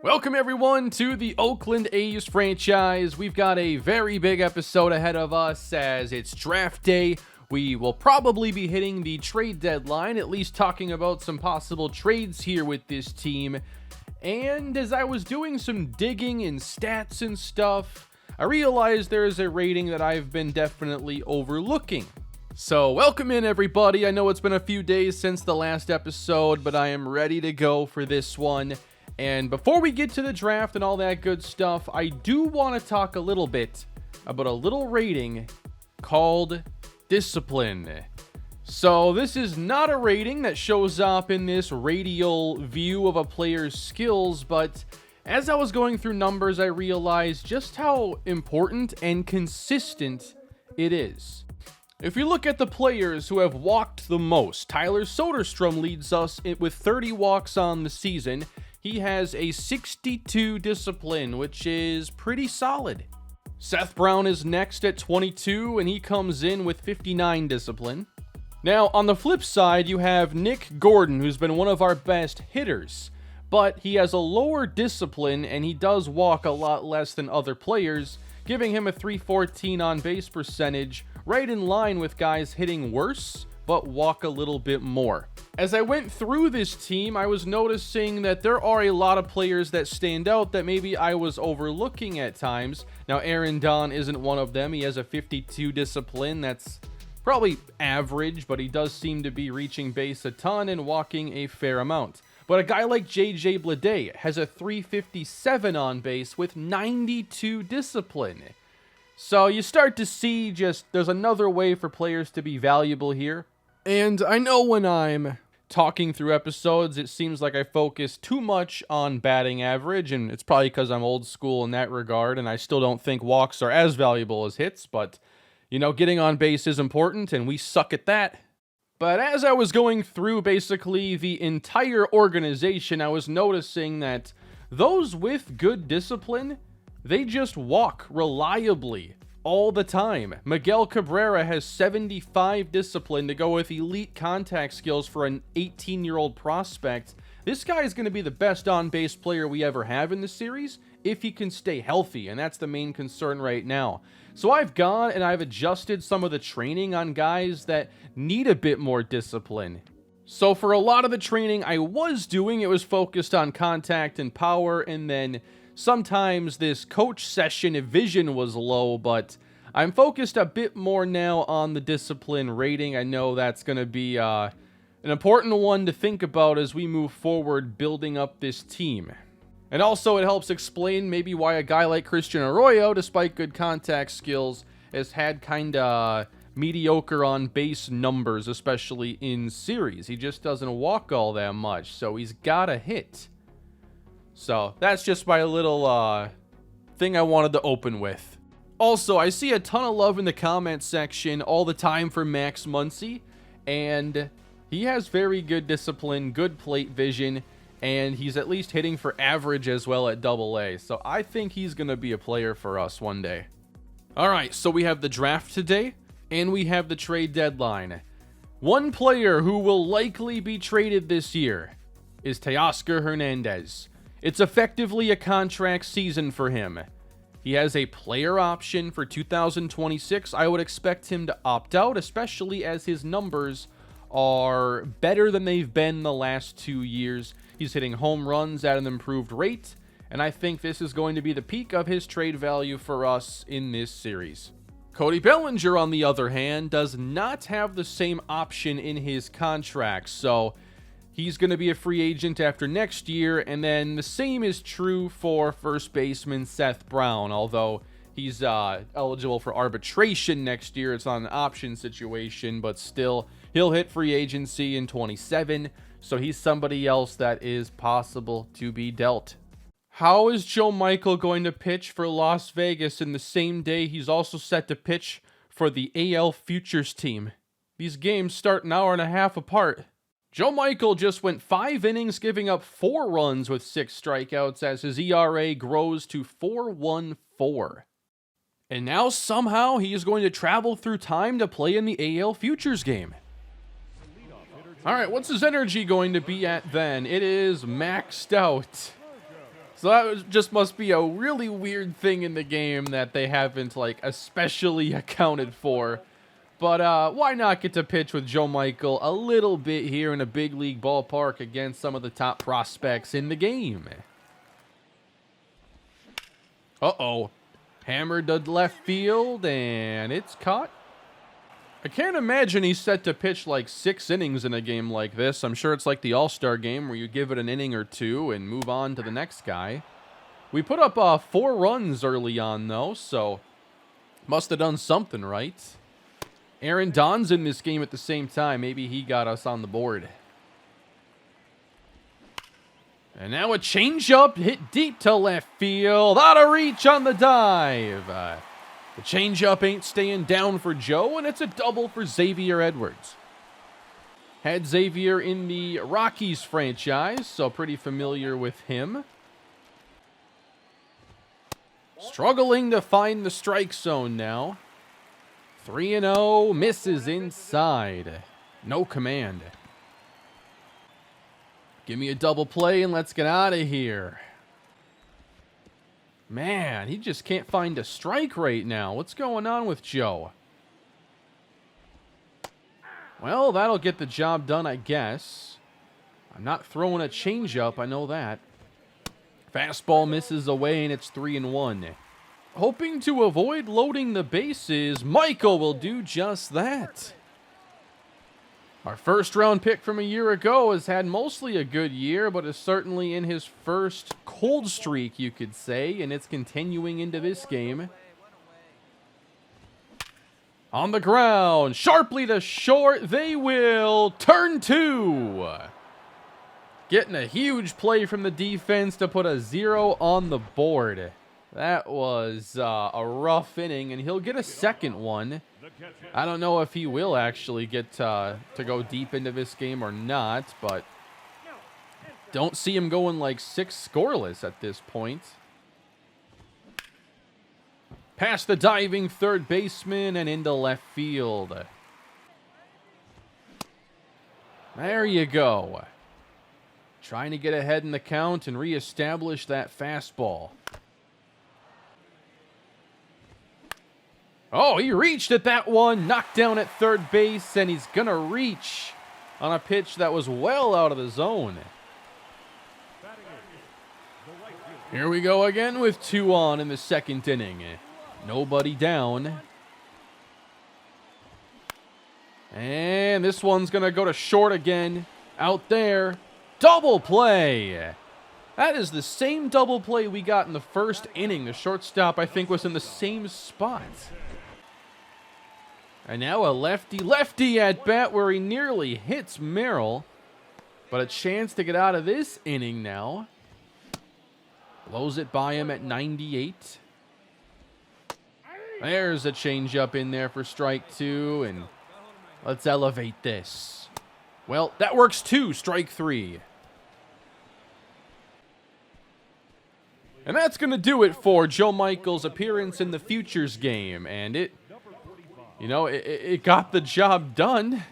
Welcome everyone to the Oakland A's franchise. We've got a very big episode ahead of us as it's draft day. We will probably be hitting the trade deadline, at least talking about some possible trades here with this team. And as I was doing some digging in stats and stuff, I realized there is a rating that I've been definitely overlooking. So welcome in everybody. I know it's been a few days since the last episode, but I am ready to go for this one. And before we get to the draft and all that good stuff, I do want to talk a little bit about a little rating called discipline. So this is not a rating that shows up in this radial view of a player's skills, but as I was going through numbers, I realized just how important and consistent it is. If you look at the players who have walked the most, Tyler Soderstrom leads us with 30 walks on the season. He has a 62 discipline, which is pretty solid. Seth Brown is next at 22, and he comes in with 59 discipline. Now, on the flip side, you have Nick Gordon, who's been one of our best hitters, but he has a lower discipline, and he does walk a lot less than other players, giving him a 314 on-base percentage, right in line with guys hitting worse, but walk a little bit more. As I went through this team, I was noticing that there are a lot of players that stand out that maybe I was overlooking at times. Now, Aaron Don isn't one of them. He has a 52 discipline. That's probably average, but he does seem to be reaching base a ton and walking a fair amount. But a guy like JJ Bleday has a 357 on base with 92 discipline. So you start to see there's another way for players to be valuable here. And I know when I'm talking through episodes, it seems like I focus too much on batting average, and it's probably because I'm old school in that regard, and I still don't think walks are as valuable as hits, but, getting on base is important, and we suck at that. But as I was going through basically the entire organization, I was noticing that those with good discipline, they just walk reliably all the time. Miguel Cabrera has 75 discipline to go with elite contact skills for an 18-year-old prospect. This guy is going to be the best on-base player we ever have in the series if he can stay healthy, and that's the main concern right now. So I've gone and I've adjusted some of the training on guys that need a bit more discipline. So for a lot of the training I was doing, it was focused on contact and power, and then sometimes this coach session vision was low, but I'm focused a bit more now on the discipline rating. I know that's going to be an important one to think about as we move forward building up this team. And also it helps explain maybe why a guy like Christian Arroyo, despite good contact skills, has had kind of mediocre on base numbers, especially in series. He just doesn't walk all that much, so he's got to hit. So that's just my little thing I wanted to open with. Also, I see a ton of love in the comment section all the time for Max Muncy, and he has very good discipline, good plate vision, and he's at least hitting for average as well at AA. So I think he's going to be a player for us one day. All right, so we have the draft today, and we have the trade deadline. One player who will likely be traded this year is Teoscar Hernandez. It's effectively a contract season for him. He has a player option for 2026. I would expect him to opt out, especially as his numbers are better than they've been the last 2 years. He's hitting home runs at an improved rate, and I think this is going to be the peak of his trade value for us in this series. Cody Bellinger, on the other hand, does not have the same option in his contract, so he's going to be a free agent after next year, and then the same is true for first baseman Seth Brown, although he's eligible for arbitration next year. It's not an option situation, but still, he'll hit free agency in 27, so he's somebody else that is possible to be dealt. How is Joe Michael going to pitch for Las Vegas in the same day he's also set to pitch for the AL Futures team? These games start an hour and a half apart. Joe Michael just went 5 innings, giving up 4 runs with 6 strikeouts as his ERA grows to 4.14. And now somehow he is going to travel through time to play in the AL Futures game. All right, what's his energy going to be at then? It is maxed out. So just must be a really weird thing in the game that they haven't, like, especially accounted for. But why not get to pitch with Joe Michael a little bit here in a big league ballpark against some of the top prospects in the game? Uh-oh. Hammered to left field, and it's caught. I can't imagine he's set to pitch like 6 innings in a game like this. I'm sure it's like the All-Star game where you give it an inning or 2 and move on to the next guy. We put up 4 runs early on, though, so must have done something right. Aaron Don's in this game at the same time. Maybe he got us on the board. And now a changeup hit deep to left field. Out of reach on the dive. The changeup ain't staying down for Joe, and it's a double for Xavier Edwards. Had Xavier in the Rockies franchise, so pretty familiar with him. Struggling to find the strike zone now. 3-0, misses inside. No command. Give me a double play and let's get out of here. Man, he just can't find a strike right now. What's going on with Joe? Well, that'll get the job done, I guess. I'm not throwing a changeup, I know that. Fastball misses away and it's 3-1. Hoping to avoid loading the bases, Michael will do just that. Our first round pick from a year ago has had mostly a good year, but is certainly in his first cold streak, you could say, and it's continuing into this game. On the ground, sharply to short, they will turn 2. Getting a huge play from the defense to put a 0 on the board. That was a rough inning, and he'll get a second one. I don't know if he will actually get to go deep into this game or not, but don't see him going like 6 scoreless at this point. Past the diving third baseman and into left field. There you go. Trying to get ahead in the count and reestablish that fastball. Oh, he reached at that one, knocked down at third base, and he's going to reach on a pitch that was well out of the zone. Here we go again with 2 on in the second inning. Nobody down. And this one's going to go to short again. Out there. Double play. That is the same double play we got in the first inning. The shortstop, I think, was in the same spot. And now a lefty-lefty at bat where he nearly hits Merrill. But a chance to get out of this inning now. Blows it by him at 98. There's a changeup in there for strike 2. And let's elevate this. Well, that works too. Strike 3. And that's going to do it for Joe Michael's appearance in the Futures game. And it got the job done.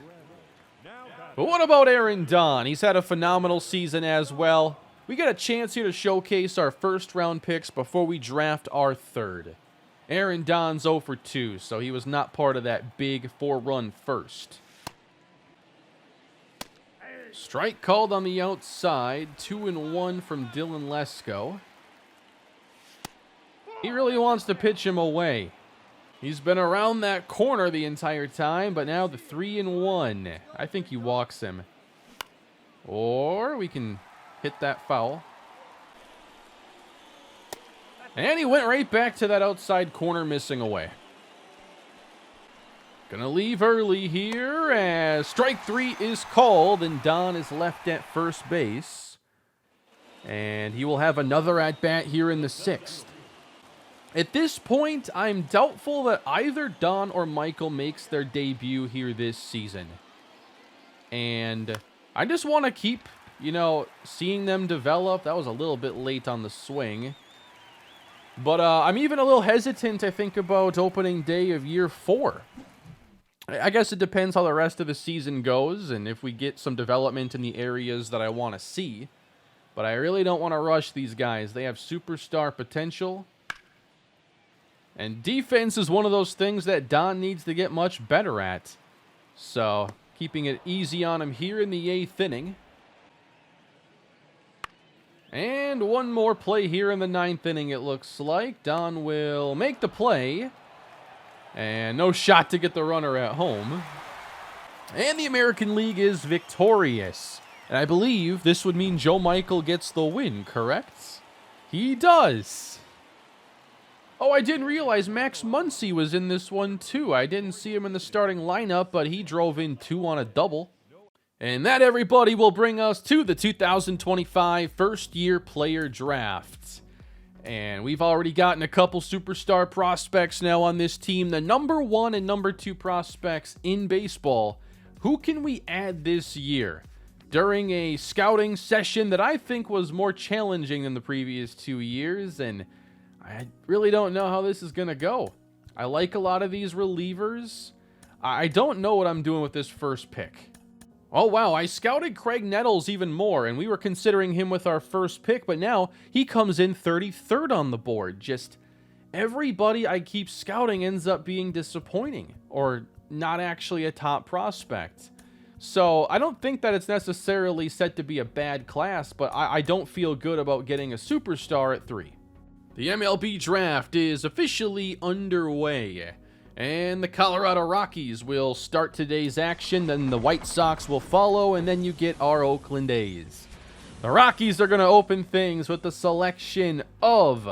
But what about Aaron Don? He's had a phenomenal season as well. We got a chance here to showcase our first round picks before we draft our third. Aaron Don's 0 for 2, so he was not part of that big 4-run first. Strike called on the outside. 2-1 from Dylan Lesko. He really wants to pitch him away. He's been around that corner the entire time, but now the 3-1. I think he walks him. Or we can hit that foul. And he went right back to that outside corner, missing away. Gonna leave early here as strike 3 is called, and Don is left at first base. And he will have another at-bat here in the 6th. At this point, I'm doubtful that either Don or Michael makes their debut here this season. And I just want to keep, seeing them develop. That was a little bit late on the swing. But I'm even a little hesitant to think about opening day of year 4. I guess it depends how the rest of the season goes and if we get some development in the areas that I want to see. But I really don't want to rush these guys. They have superstar potential. And defense is one of those things that Don needs to get much better at. So, keeping it easy on him here in the 8th inning. And one more play here in the 9th inning, it looks like. Don will make the play. And no shot to get the runner at home. And the American League is victorious. And I believe this would mean Joe Michael gets the win, correct? He does. Oh, I didn't realize Max Muncy was in this one too. I didn't see him in the starting lineup, but he drove in 2 on a double. And that, everybody, will bring us to the 2025 first-year player draft. And we've already gotten a couple superstar prospects now on this team. The number 1 and number 2 prospects in baseball. Who can we add this year? During a scouting session that I think was more challenging than the previous 2 years, and I really don't know how this is going to go. I like a lot of these relievers. I don't know what I'm doing with this first pick. Oh, wow, I scouted Craig Nettles even more, and we were considering him with our first pick, but now he comes in 33rd on the board. Just everybody I keep scouting ends up being disappointing, or not actually a top prospect. So I don't think that it's necessarily set to be a bad class, but I don't feel good about getting a superstar at 3. The MLB draft is officially underway, and the Colorado Rockies will start today's action, then the White Sox will follow, and then you get our Oakland A's. The Rockies are going to open things with the selection of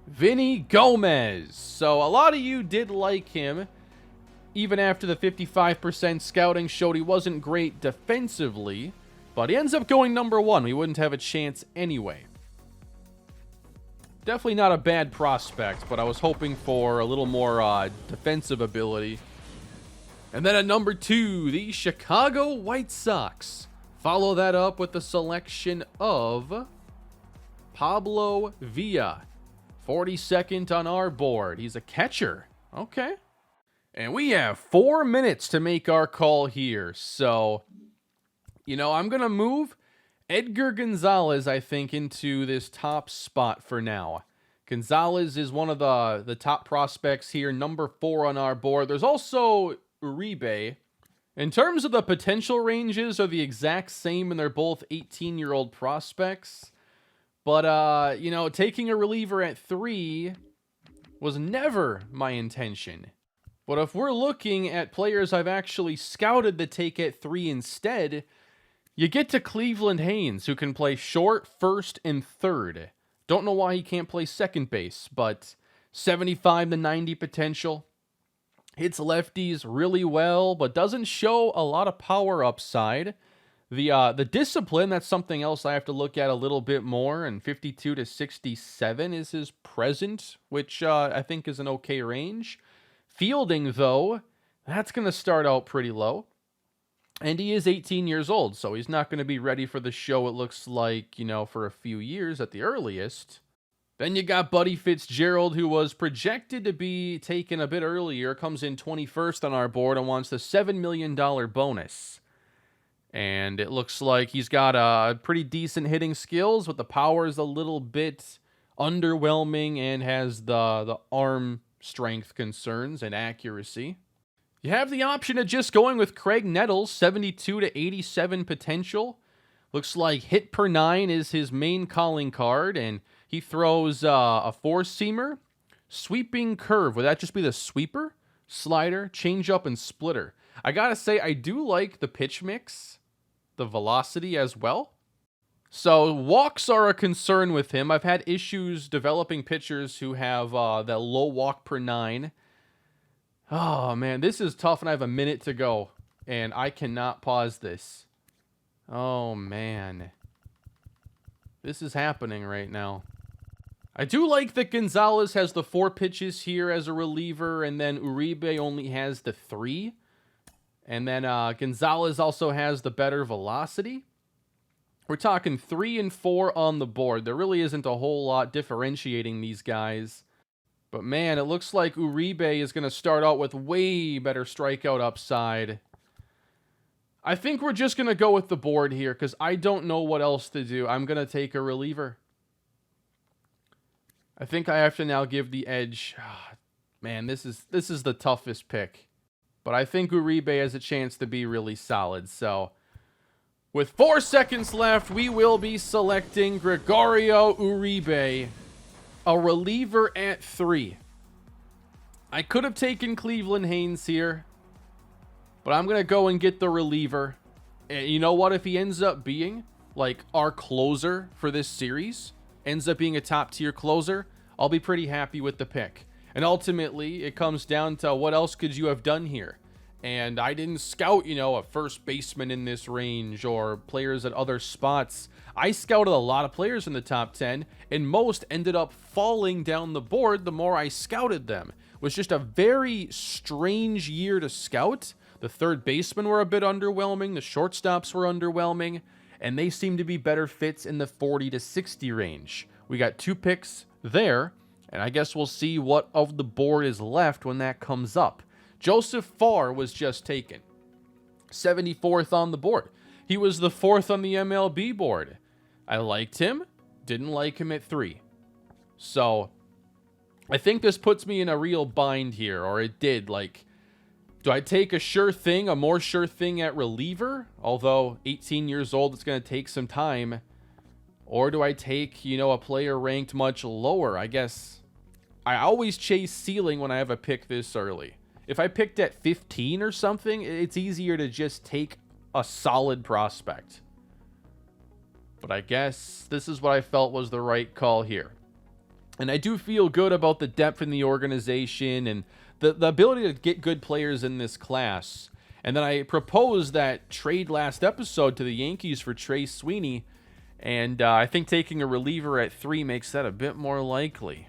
Vinny Gomez. So a lot of you did like him, even after the 55% scouting showed he wasn't great defensively, but he ends up going number 1. We wouldn't have a chance anyway. Definitely not a bad prospect, but I was hoping for a little more defensive ability. And then at number 2, the Chicago White Sox. Follow that up with the selection of Pablo Villa. 42nd on our board. He's a catcher. Okay. And we have 4 minutes to make our call here. So, I'm going to move Edgar Gonzalez, I think, into this top spot for now. Gonzalez is one of the top prospects here, number 4 on our board. There's also Uribe. In terms of the potential ranges, are the exact same, and they're both 18-year-old prospects. But, taking a reliever at 3 was never my intention. But if we're looking at players I've actually scouted to take at 3 instead, you get to Cleveland Haynes, who can play short, first, and third. Don't know why he can't play second base, but 75 to 90 potential. Hits lefties really well, but doesn't show a lot of power upside. The discipline, that's something else I have to look at a little bit more, and 52 to 67 is his present, which I think is an okay range. Fielding, though, that's going to start out pretty low. And he is 18 years old, so he's not going to be ready for the show, it looks like, for a few years at the earliest. Then you got Buddy Fitzgerald, who was projected to be taken a bit earlier, comes in 21st on our board and wants the $7 million bonus. And it looks like he's got pretty decent hitting skills, but the power is a little bit underwhelming and has the arm strength concerns and accuracy. You have the option of just going with Craig Nettles, 72 to 87 potential. Looks like hit per 9 is his main calling card, and he throws a four-seamer, sweeping curve. Would that just be the sweeper, slider, changeup, and splitter? I gotta say, I do like the pitch mix, the velocity as well. So walks are a concern with him. I've had issues developing pitchers who have that low walk per 9. Oh, man, this is tough, and I have a minute to go, and I cannot pause this. Oh, man. This is happening right now. I do like that Gonzalez has the 4 pitches here as a reliever, and then Uribe only has the 3. And then Gonzalez also has the better velocity. We're talking 3 and 4 on the board. There really isn't a whole lot differentiating these guys. But man, it looks like Uribe is going to start out with way better strikeout upside. I think we're just going to go with the board here because I don't know what else to do. I'm going to take a reliever. I think I have to now give the edge. Man, this is the toughest pick. But I think Uribe has a chance to be really solid. So, with 4 seconds left, we will be selecting Gregorio Uribe, a reliever at 3. I could have taken Cleveland Haynes here, but I'm going to go and get the reliever. And you know what? If he ends up being like our closer for this series, ends up being a top tier closer, I'll be pretty happy with the pick. And ultimately, it comes down to what else could you have done here? And I didn't scout, a first baseman in this range or players at other spots. I scouted a lot of players in the top 10, and most ended up falling down the board the more I scouted them. It was just a very strange year to scout. The third basemen were a bit underwhelming. The shortstops were underwhelming. And they seem to be better fits in the 40 to 60 range. We got 2 picks there. And I guess we'll see what of the board is left when that comes up. Joseph Farr was just taken. 74th on the board. He was the 4th on the MLB board. I liked him. Didn't like him at 3. So, I think this puts me in a real bind here. Or it did. Do I take a more sure thing at reliever? Although, 18 years old, it's going to take some time. Or do I take, a player ranked much lower? I guess I always chase ceiling when I have a pick this early. If I picked at 15 or something, it's easier to just take a solid prospect. But I guess this is what I felt was the right call here. And I do feel good about the depth in the organization and the ability to get good players in this class. And then I proposed that trade last episode to the Yankees for Trey Sweeney. And I think taking a reliever at 3 makes that a bit more likely.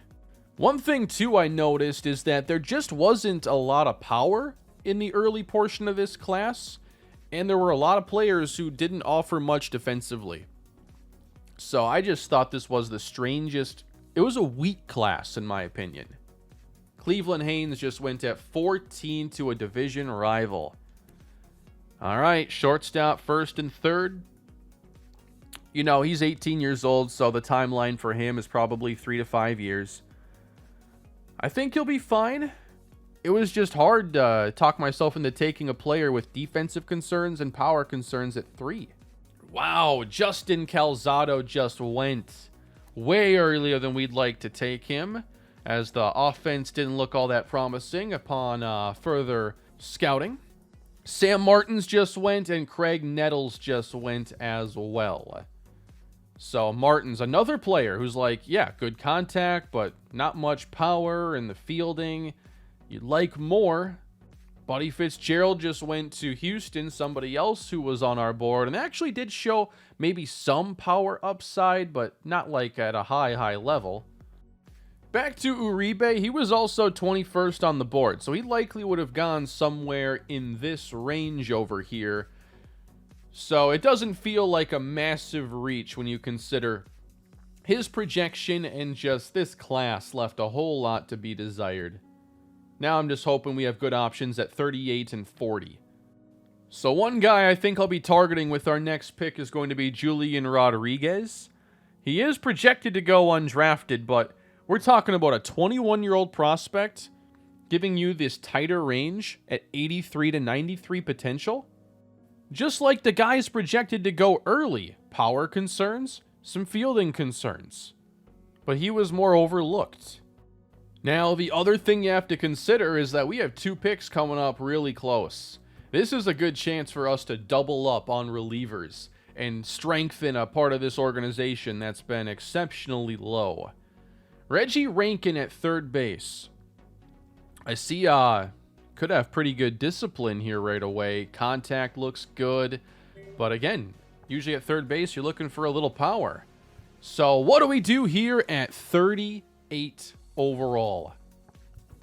One thing, too, I noticed is that there just wasn't a lot of power in the early portion of this class. And there were a lot of players who didn't offer much defensively. So I just thought this was the strangest. It was a weak class, in my opinion. Cleveland Haynes just went at 14 to a division rival. All right, shortstop, first and third. He's 18 years old, so the timeline for him is probably 3 to 5 years. I think he'll be fine. It was just hard to talk myself into taking a player with defensive concerns and power concerns at 3. Wow, Justin Calzado just went way earlier than we'd like to take him, as the offense didn't look all that promising upon further scouting. Sam Martins just went, and Craig Nettles just went as well. So Martins, another player who's good contact, but not much power in the fielding. You'd like more. Buddy Fitzgerald just went to Houston, somebody else who was on our board, and actually did show maybe some power upside, but not at a high level. Back to Uribe, he was also 21st on the board, so he likely would have gone somewhere in this range over here. So it doesn't feel like a massive reach when you consider his projection, and just this class left a whole lot to be desired. Now I'm just hoping we have good options at 38 and 40. So one guy I think I'll be targeting with our next pick is going to be Julian Rodriguez. He is projected to go undrafted, but we're talking about a 21-year-old prospect giving you this tighter range at 83 to 93 potential. Just like the guys projected to go early, power concerns, some fielding concerns. But he was more overlooked. Now, the other thing you have to consider is that we have 2 picks coming up really close. This is a good chance for us to double up on relievers and strengthen a part of this organization that's been exceptionally low. Reggie Rankin at third base. I see could have pretty good discipline here right away. Contact looks good. But again, usually at third base, you're looking for a little power. So what do we do here at 38 overall?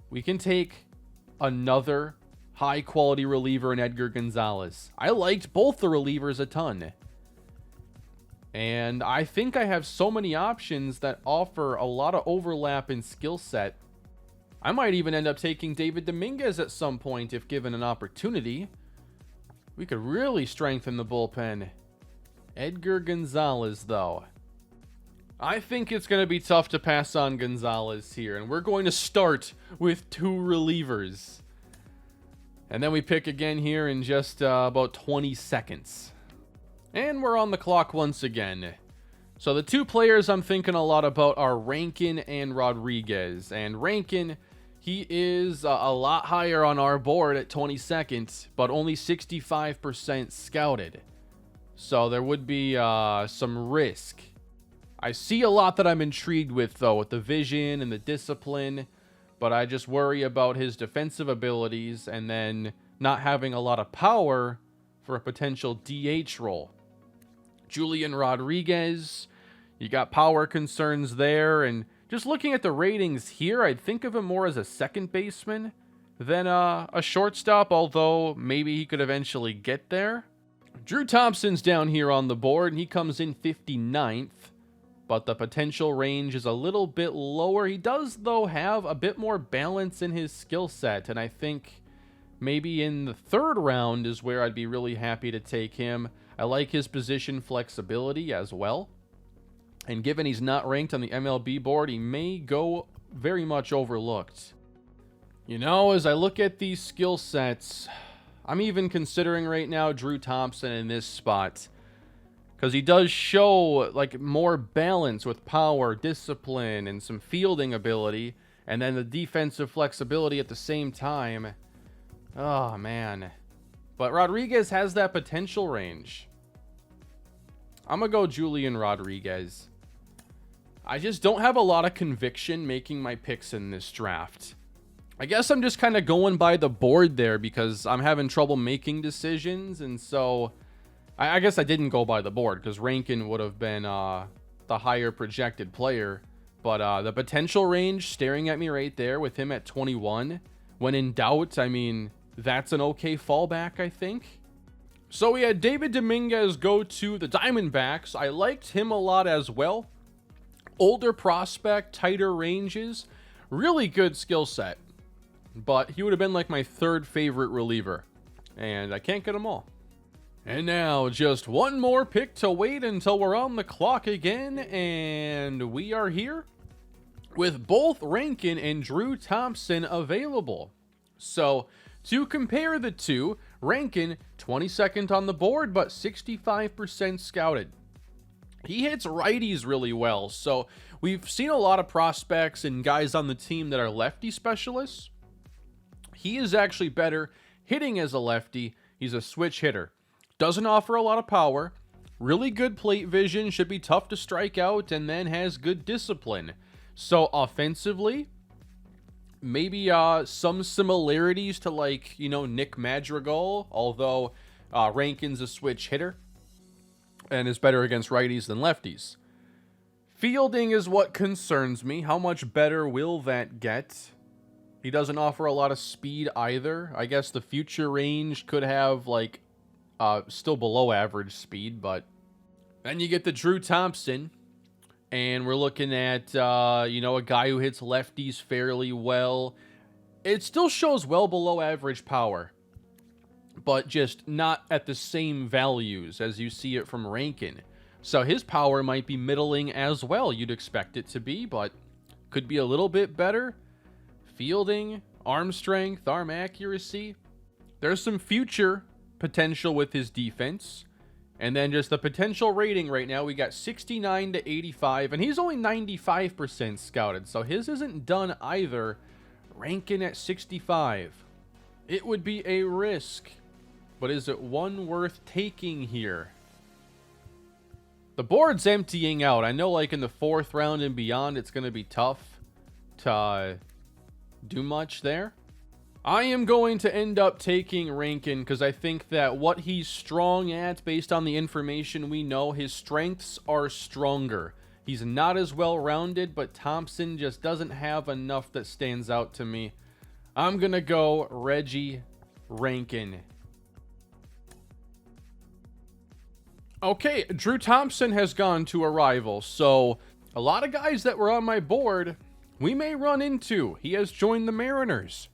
We can take another high-quality reliever in Edgar Gonzalez. I liked both the relievers a ton. And I think I have so many options that offer a lot of overlap in skill set. I might even end up taking David Dominguez at some point if given an opportunity. We could really strengthen the bullpen. Edgar Gonzalez, though. I think it's going to be tough to pass on Gonzalez here, and we're going to start with 2 relievers. And then we pick again here in just about 20 seconds. And we're on the clock once again. So the 2 players I'm thinking a lot about are Rankin and Rodriguez. And Rankin, he is a lot higher on our board at 22nd, but only 65% scouted. So there would be some risk. I see a lot that I'm intrigued with, though, with the vision and the discipline, but I just worry about his defensive abilities and then not having a lot of power for a potential DH role. Julian Rodriguez, you got power concerns there, and just looking at the ratings here, I'd think of him more as a second baseman than a shortstop, although maybe he could eventually get there. Drew Thompson's down here on the board, and he comes in 59th. But the potential range is a little bit lower. He does, though, have a bit more balance in his skill set. And I think maybe in the 3rd round is where I'd be really happy to take him. I like his position flexibility as well. And given he's not ranked on the MLB board, he may go very much overlooked. You know, as I look at these skill sets, I'm even considering right now Drew Thompson in this spot. Because he does show, like, more balance with power, discipline, and some fielding ability. And then the defensive flexibility at the same time. Oh, man. But Rodriguez has that potential range. I'm going to go Julian Rodriguez. I just don't have a lot of conviction making my picks in this draft. I guess I'm just kind of going by the board there because I'm having trouble making decisions. And so I guess I didn't go by the board because Rankin would have been the higher projected player. But the potential range staring at me right there with him at 21. When in doubt, I mean, that's an okay fallback, I think. So we had David Dominguez go to the Diamondbacks. I liked him a lot as well. Older prospect, tighter ranges, really good skill set. But he would have been like my 3rd favorite reliever. And I can't get them all. And now, just one more pick to wait until we're on the clock again, and we are here with both Rankin and Drew Thompson available. So, to compare the two, Rankin, 22nd on the board, but 65% scouted. He hits righties really well, so we've seen a lot of prospects and guys on the team that are lefty specialists. He is actually better hitting as a lefty. He's a switch hitter. Doesn't offer a lot of power, really good plate vision, should be tough to strike out, and then has good discipline. So offensively, maybe some similarities to, like, you know, Nick Madrigal, although Rankin's a switch hitter and is better against righties than lefties. Fielding is what concerns me. How much better will that get? He doesn't offer a lot of speed either. I guess the future range could have, like, still below average speed, but then you get the Drew Thompson, and we're looking at, you know, a guy who hits lefties fairly well. It still shows well below average power, but just not at the same values as you see it from Rankin. So his power might be middling as well. You'd expect it to be, but could be a little bit better. Fielding, arm strength, arm accuracy. There's some future potential with his defense. And then just the potential rating right now, we got 69 to 85, and he's only 95% scouted, so his isn't done either. Rankin at 65. It would be a risk, but is it one worth taking here? The board's emptying out. I know, like, in the 4th round and beyond, it's going to be tough to do much there. I am going to end up taking Rankin because I think that what he's strong at, based on the information we know, his strengths are stronger. He's not as well-rounded, but Thompson just doesn't have enough that stands out to me. I'm going to go Reggie Rankin. Okay, Drew Thompson has gone to a rival, so a lot of guys that were on my board we may run into. He has joined the Mariners.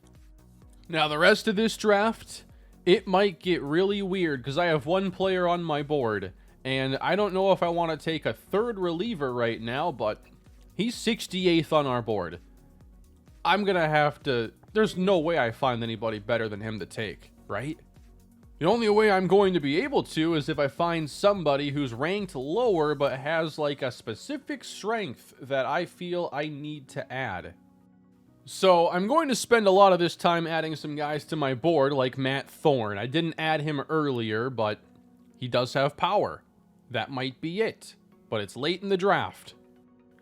Now, the rest of this draft it might get really weird because I have one player on my board, and I don't know if I want to take a third reliever right now, but he's 68th on our board. I'm going to have to... There's no way I find anybody better than him to take, right? The only way I'm going to be able to is if I find somebody who's ranked lower but has like a specific strength that I feel I need to add. So I'm going to spend a lot of this time adding some guys to my board like Matt Thorne. I didn't add him earlier, but he does have power. That might be it, but it's late in the draft.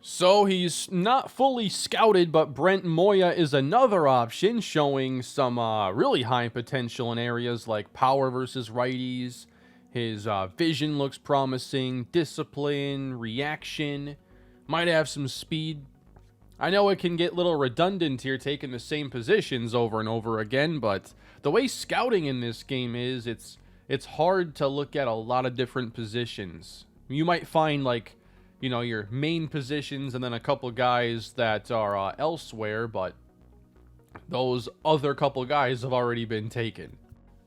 So he's not fully scouted, but Brent Moya is another option, showing some really high potential in areas like power versus righties. His vision looks promising, discipline, reaction, might have some speed. I know it can get a little redundant here taking the same positions over and over again, but the way scouting in this game is, it's hard to look at a lot of different positions. You might find like, you know, your main positions and then a couple guys that are elsewhere, but those other couple guys have already been taken.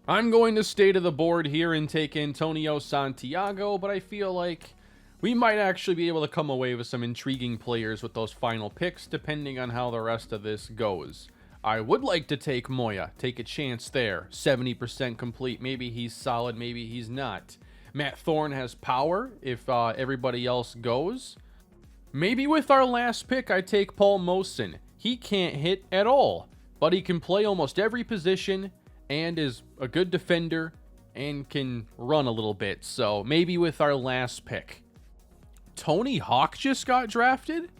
I'm going to stay to the board here and take Antonio Santiago, but I feel like we might actually be able to come away with some intriguing players with those final picks, depending on how the rest of this goes. I would like to take Moya, take a chance there. 70% complete. Maybe he's solid, maybe he's not. Matt Thorne has power if everybody else goes. Maybe with our last pick, I take Paul Mosen. He can't hit at all, but he can play almost every position and is a good defender and can run a little bit. So maybe with our last pick. Tony Hawk just got drafted?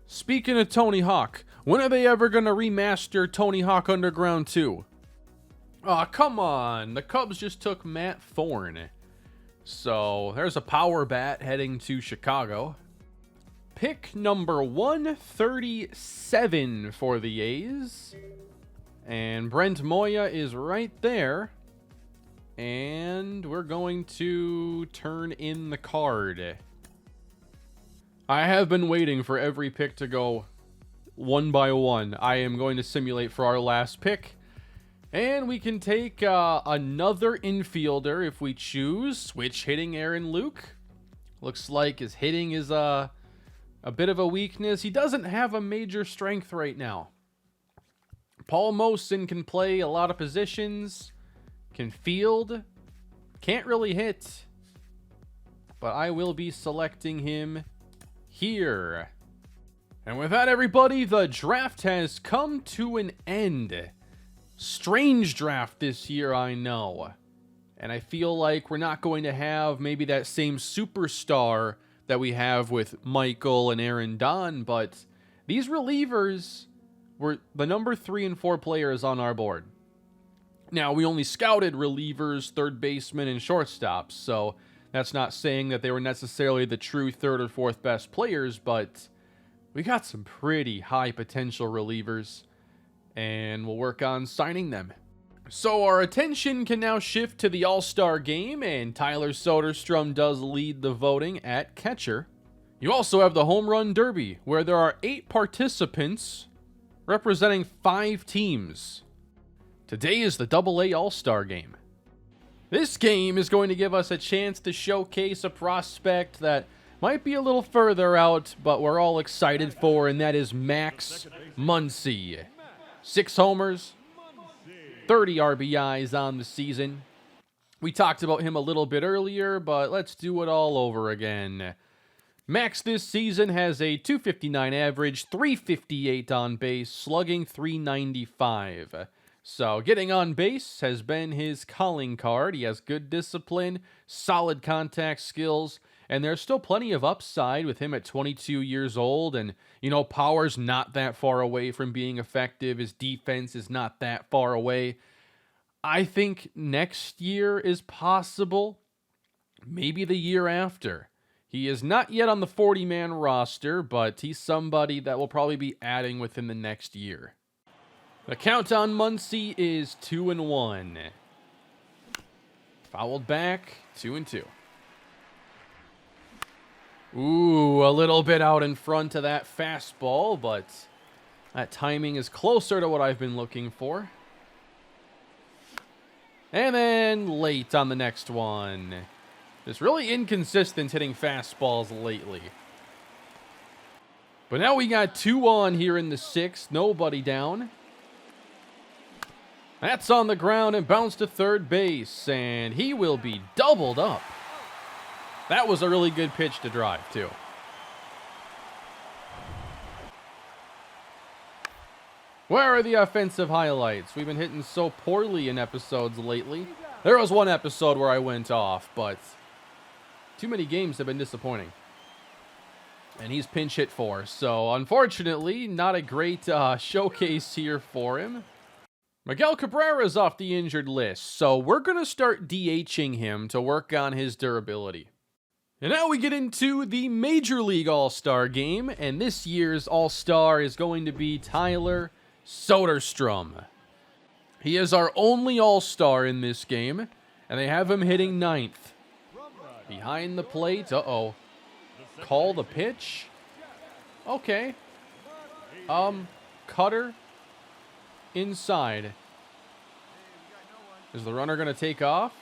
Speaking of Tony Hawk, when are they ever going to remaster Tony Hawk Underground 2? Aw, come on. The Cubs just took Matt Thorne. So, there's a power bat heading to Chicago. Pick number 137 for the A's. And Brent Moya is right there. And we're going to turn in the card. I have been waiting for every pick to go one by one. I am going to simulate for our last pick. And we can take another infielder if we choose. Switch hitting Aaron Luke. Looks like his hitting is a bit of a weakness. He doesn't have a major strength right now. Paul Mosen can play a lot of positions. Can field. Can't really hit. But I will be selecting him here. And with that, everybody, the draft has come to an end. Strange draft this year, I know. And I feel like we're not going to have maybe that same superstar that we have with Michael and Aaron Don, but these relievers were the number 3 and 4 players on our board. Now, we only scouted relievers, third baseman, and shortstops, so that's not saying that they were necessarily the true third or fourth best players, but we got some pretty high potential relievers. And we'll work on signing them. So our attention can now shift to the All-Star game, and Tyler Soderstrom does lead the voting at catcher. You also have the Home Run Derby, where there are 8 participants representing 5 teams. Today is the AA All-Star game. This game is going to give us a chance to showcase a prospect that might be a little further out, but we're all excited for, and that is Max Muncy. 6 homers, 30 RBIs on the season. We talked about him a little bit earlier, but let's do it all over again. Max this season has a .259 average, .358 on base, slugging .395. So getting on base has been his calling card. He has good discipline, solid contact skills, and there's still plenty of upside with him at 22 years old. And, you know, power's not that far away from being effective. His defense is not that far away. I think next year is possible. Maybe the year after. He is not yet on the 40-man roster, but he's somebody that will probably be adding within the next year. The count on Muncy is 2-1. Fouled back, 2-2. Ooh, a little bit out in front of that fastball, but that timing is closer to what I've been looking for. And then late on the next one. It's really inconsistent hitting fastballs lately. But now we got 2 on here in the 6th. Nobody down. That's on the ground and bounced to third base. And he will be doubled up. That was a really good pitch to drive, too. Where are the offensive highlights? We've been hitting so poorly in episodes lately. There was one episode where I went off, but too many games have been disappointing. And he's pinch hit for, so unfortunately, not a great showcase here for him. Miguel Cabrera's off the injured list, so we're going to start DHing him to work on his durability. And now we get into the Major League All-Star game, and this year's All-Star is going to be Tyler Soderstrom. He is our only All-Star in this game, and they have him hitting 9th. Behind the plate, uh-oh. Call the pitch? Okay. Cutter. Inside. Is the runner going to take off?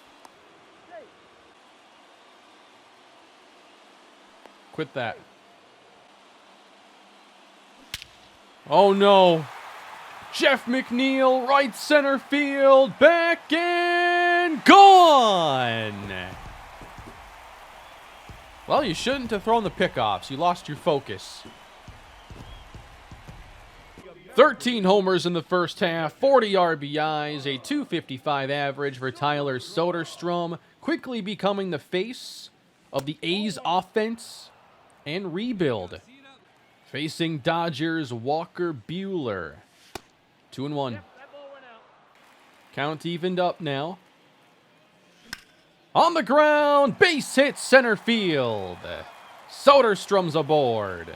Quit that. Oh no. Jeff McNeil, right center field, back and gone. Well, you shouldn't have thrown the pickoffs. You lost your focus. 13 homers in the first half, 40 RBIs, a .255 average for Tyler Soderstrom, quickly becoming the face of the A's offense and rebuild. Facing Dodgers, Walker Buehler. 2-1. Count evened up now. On the ground, base hit center field. Soderstrom's aboard.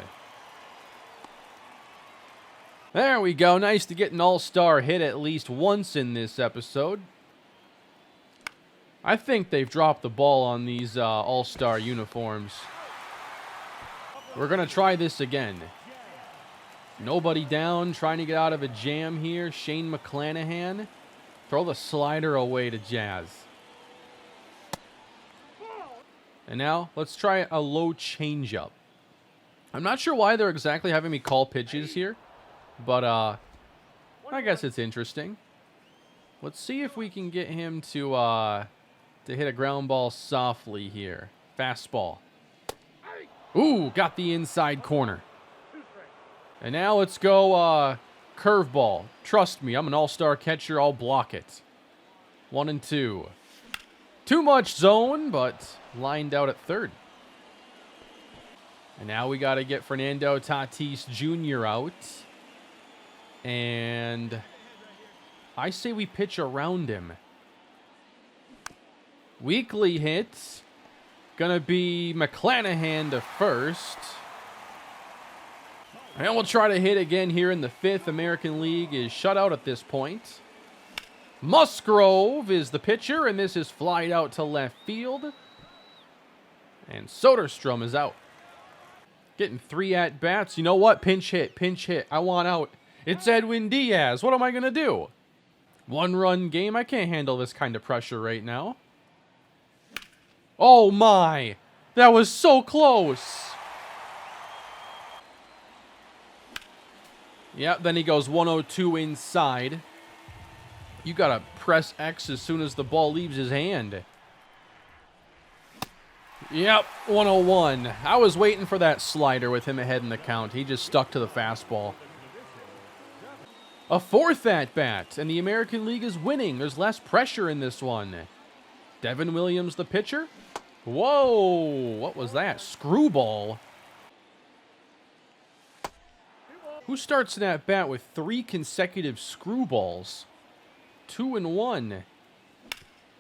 There we go. Nice to get an all-star hit at least once in this episode. I think they've dropped the ball on these all-star uniforms. We're going to try this again. Nobody down, trying to get out of a jam here. Shane McClanahan. Throw the slider away to Jazz. And now, let's try a low changeup. I'm not sure why they're exactly having me call pitches here, but I guess it's interesting. Let's see if we can get him to hit a ground ball softly here. Fastball. Ooh, got the inside corner. And now let's go curveball. Trust me, I'm an all-star catcher. I'll block it. 1-2. Too much zone, but lined out at third. And now we got to get Fernando Tatis Jr. out. And I say we pitch around him. Weekly hits. Gonna be McClanahan to first. And we'll try to hit again here in the 5th. American League is shut out at this point. Musgrove is the pitcher, and this is flied out to left field. And Soderstrom is out. Getting 3 at-bats. You know what? Pinch hit, pinch hit. I want out. It's Edwin Diaz. What am I going to do? 1-run game. I can't handle this kind of pressure right now. Oh, my. That was so close. Yep, then he goes 102 inside. You got to press X as soon as the ball leaves his hand. Yep, 101. I was waiting for that slider with him ahead in the count. He just stuck to the fastball. A 4th at-bat, and the American League is winning. There's less pressure in this one. Devin Williams, the pitcher. Whoa, what was that? Screwball. Who starts an at-bat with 3 consecutive screwballs? 2-1.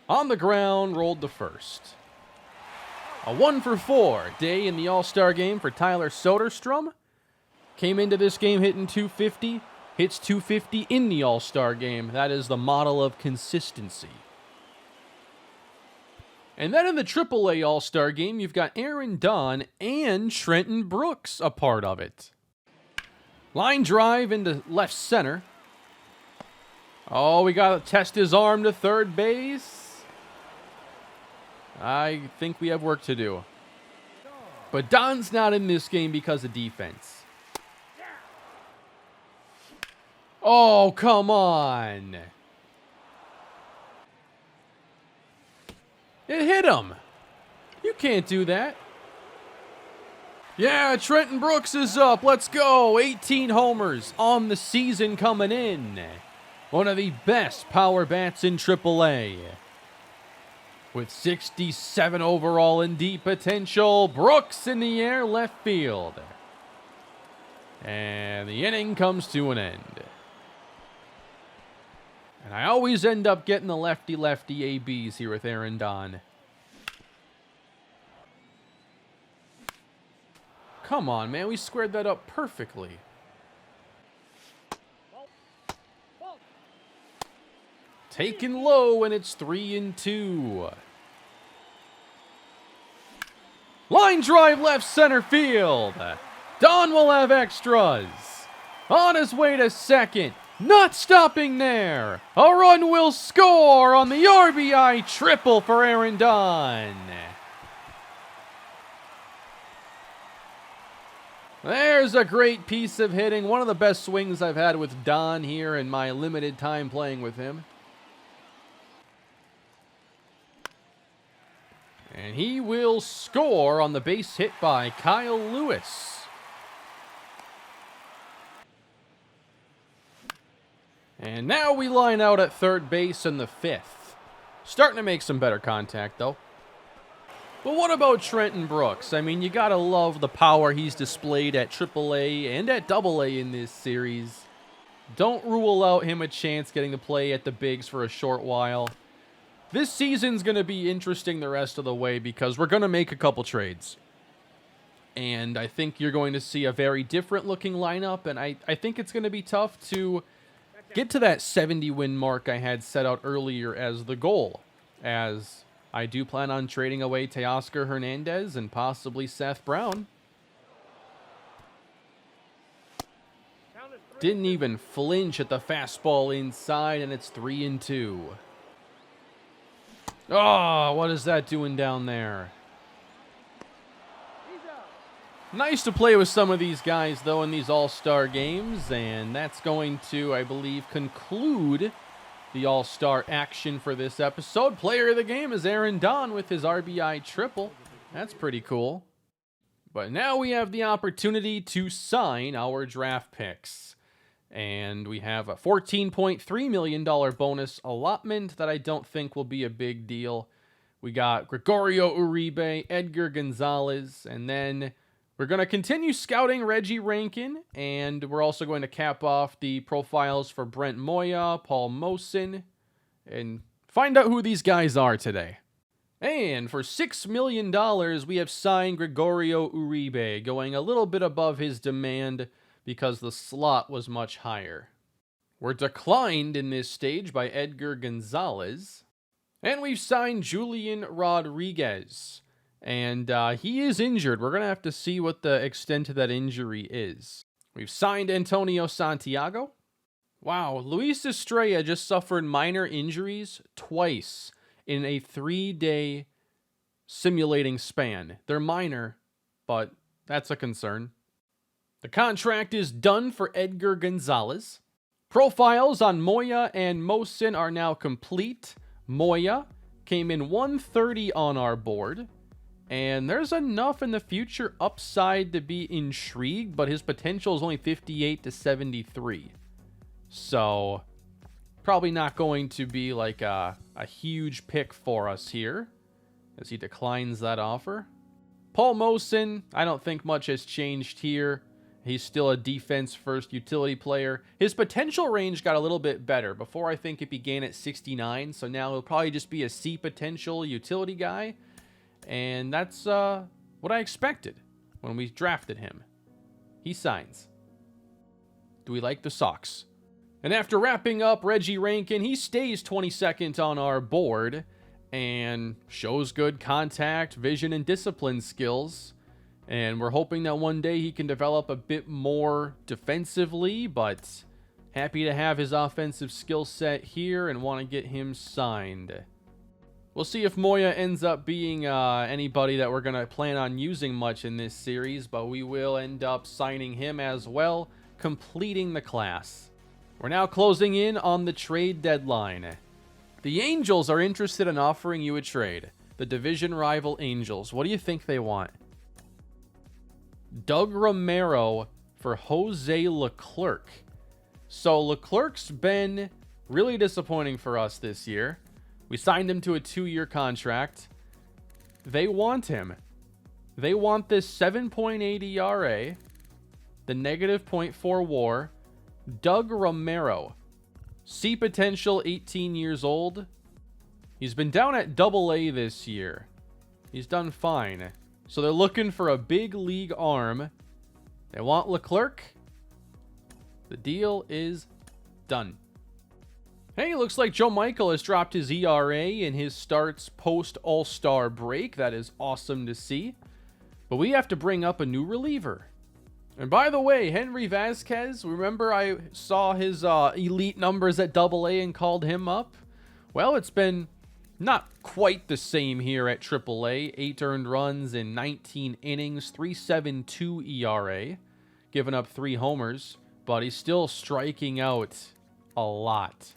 On the ground, rolled to first. A 1-for-4 day in the All-Star game for Tyler Soderstrom. Came into this game hitting .250. Hits .250 in the All-Star game. That is the model of consistency. And then in the AAA All-Star game, you've got Aaron Dunn and Trenton Brooks a part of it. Line drive into left center. Oh, we got to test his arm to third base. I think we have work to do. But Don's not in this game because of defense. Oh, come on. It hit him. You can't do that. Yeah, Trenton Brooks is up. Let's go. 18 homers on the season coming in. One of the best power bats in AAA. With 67 overall and deep potential, Brooks in the air, left field. And the inning comes to an end. And I always end up getting the lefty-lefty ABs here with Aaron Don. Come on, man. We squared that up perfectly. Taken low, and it's 3-2. Line drive left center field. Don will have extras. On his way to second. Not stopping there. A run will score on the RBI triple for Aaron Don. There's a great piece of hitting. One of the best swings I've had with Don here in my limited time playing with him. And he will score on the base hit by Kyle Lewis. And now we line out at third base in the fifth. Starting to make some better contact, though. But what about Trenton Brooks? I mean, you gotta love the power he's displayed at AAA and at AA in this series. Don't rule out him a chance getting to play at the bigs for a short while. This season's going to be interesting the rest of the way because we're going to make a couple trades. And I think you're going to see a very different looking lineup. And I think it's going to be tough to get to that 70-win mark I had set out earlier as the goal. As I do plan on trading away Teoscar Hernandez and possibly Seth Brown. Didn't even flinch at the fastball inside, and it's 3-2. Oh, what is that doing down there? Nice to play with some of these guys, though, in these All-Star games. And that's going to, I believe, conclude the All-Star action for this episode. Player of the game is Aaron Don with his RBI triple. That's pretty cool. But now we have the opportunity to sign our draft picks. And we have a $14.3 million bonus allotment that I don't think will be a big deal. We got Gregorio Uribe, Edgar Gonzalez, and then we're going to continue scouting Reggie Rankin, and we're also going to cap off the profiles for Brent Moya, Paul Mosin, and find out who these guys are today. And for $6 million, we have signed Gregorio Uribe, going a little bit above his demand because the slot was much higher. We're declined in this stage by Edgar Gonzalez. And we've signed Julian Rodriguez. And he is injured. We're going to have to see what the extent of that injury is. We've signed Antonio Santiago. Wow, Luis Estrella just suffered minor injuries twice in a 3-day simulating span. They're minor, but that's a concern. The contract is done for Edgar Gonzalez. Profiles on Moya and Mosin are now complete. Moya came in 130 on our board. And there's enough in the future upside to be intrigued, but his potential is only 58 to 73. So, probably not going to be like a huge pick for us here, as he declines that offer. Paul Mosin, I don't think much has changed here. He's still a defense-first utility player. His potential range got a little bit better. Before, I think it began at 69, so now he'll probably just be a C potential utility guy. And that's what I expected when we drafted him. He signs. Do we like the Sox? And after wrapping up Reggie Rankin, he stays 22nd on our board and shows good contact, vision, and discipline skills. And we're hoping that one day he can develop a bit more defensively, but Happy to have his offensive skill set here and want to get him signed. We'll see if Moya ends up being anybody that we're going to plan on using much in this series, but we will end up signing him as well, completing the class. We're now closing in on the trade deadline. The Angels are interested in offering you a trade. The division rival Angels. What do you think they want? Doug Romero for Jose Leclerc. So Leclerc's been really disappointing for us this year. We signed him to a 2-year contract. They want him. They want this 7.8 ERA, the negative .4 WAR, Doug Romero. C potential, 18 years old. He's been down at AA this year. He's done fine. So they're looking for a big league arm. They want Leclerc. The deal is done. Hey, looks like Joe Michael has dropped his ERA in his starts post All-Star break. That is awesome to see. But we have to bring up a new reliever. And by the way, Henry Vasquez, remember I saw his elite numbers at AA and called him up? Well, it's been not quite the same here at AAA. 8 earned runs in 19 innings, 3.72 ERA, giving up 3 homers, but he's still striking out a lot.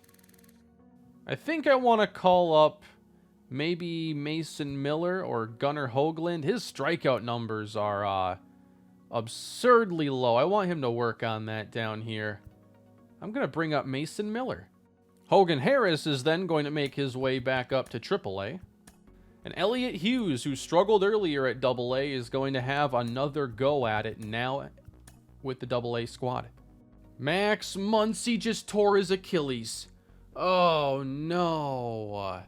I think I want to call up maybe Mason Miller or Gunnar Hoagland. His strikeout numbers are absurdly low. I want him to work on that down here. I'm going to bring up Mason Miller. Hogan Harris is then going to make his way back up to AAA. And Elliott Hughes, who struggled earlier at AA, is going to have another go at it now with the AA squad. Max Muncy just tore his Achilles. Oh no.